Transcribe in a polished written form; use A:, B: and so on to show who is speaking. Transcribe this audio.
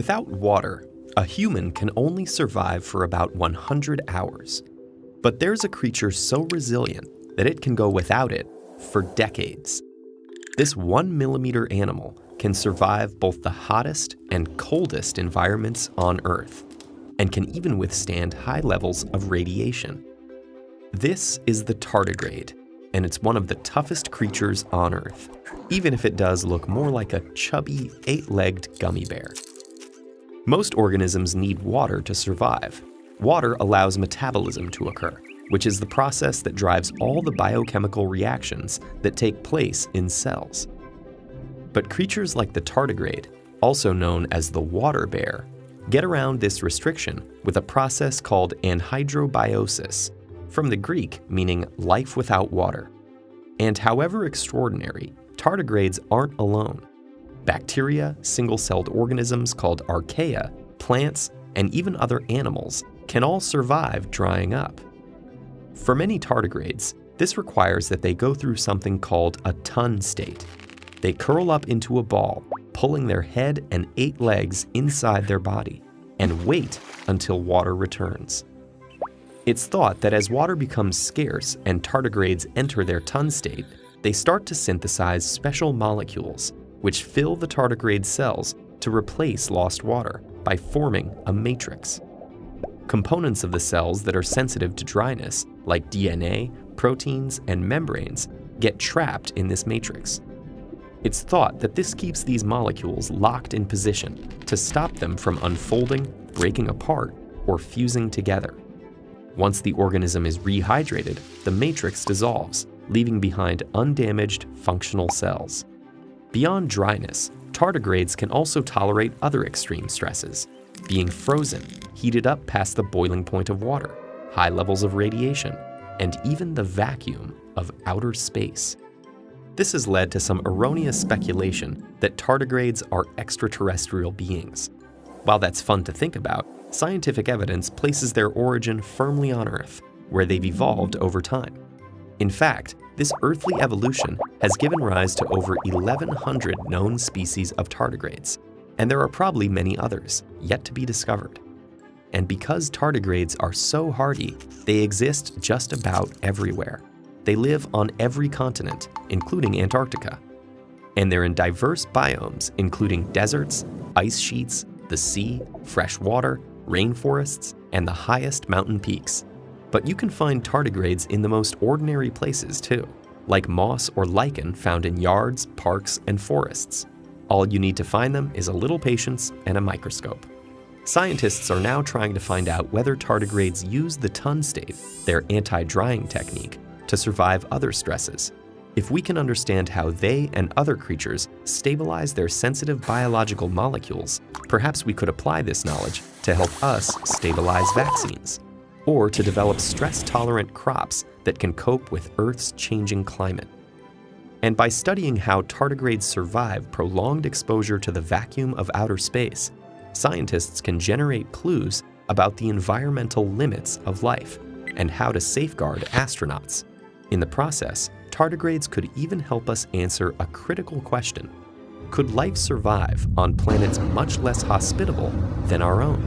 A: Without water, a human can only survive for about 100 hours. But there's a creature so resilient that it can go without it for decades. This 1-millimeter animal can survive both the hottest and coldest environments on Earth, and can even withstand high levels of radiation. This is the tardigrade, and it's one of the toughest creatures on Earth, even if it does look more like a chubby, 8-legged gummy bear. Most organisms need water to survive. Water allows metabolism to occur, which is the process that drives all the biochemical reactions that take place in cells. But creatures like the tardigrade, also known as the water bear, get around this restriction with a process called anhydrobiosis, from the Greek meaning life without water. And however extraordinary, tardigrades aren't alone. Bacteria, single-celled organisms called archaea, plants, and even other animals can all survive drying up. For many tardigrades, this requires that they go through something called a tun state. They curl up into a ball, pulling their head and 8 legs inside their body, and wait until water returns. It's thought that as water becomes scarce and tardigrades enter their tun state, they start to synthesize special molecules, which fill the tardigrade cells to replace lost water by forming a matrix. Components of the cells that are sensitive to dryness, like DNA, proteins, and membranes, get trapped in this matrix. It's thought that this keeps these molecules locked in position to stop them from unfolding, breaking apart, or fusing together. Once the organism is rehydrated, the matrix dissolves, leaving behind undamaged, functional cells. Beyond dryness, tardigrades can also tolerate other extreme stresses: being frozen, heated up past the boiling point of water, high levels of radiation, and even the vacuum of outer space. This has led to some erroneous speculation that tardigrades are extraterrestrial beings. While that's fun to think about, scientific evidence places their origin firmly on Earth, where they've evolved over time. In fact, this earthly evolution has given rise to over 1,100 known species of tardigrades, and there are probably many others yet to be discovered. And because tardigrades are so hardy, they exist just about everywhere. They live on every continent, including Antarctica. And they're in diverse biomes, including deserts, ice sheets, the sea, fresh water, rainforests, and the highest mountain peaks. But you can find tardigrades in the most ordinary places too, like moss or lichen found in yards, parks, and forests. All you need to find them is a little patience and a microscope. Scientists are now trying to find out whether tardigrades use the tun state, their anti-drying technique, to survive other stresses. If we can understand how they and other creatures stabilize their sensitive biological molecules, perhaps we could apply this knowledge to help us stabilize vaccines, or to develop stress-tolerant crops that can cope with Earth's changing climate. And by studying how tardigrades survive prolonged exposure to the vacuum of outer space, scientists can generate clues about the environmental limits of life and how to safeguard astronauts. In the process, tardigrades could even help us answer a critical question: could life survive on planets much less hospitable than our own?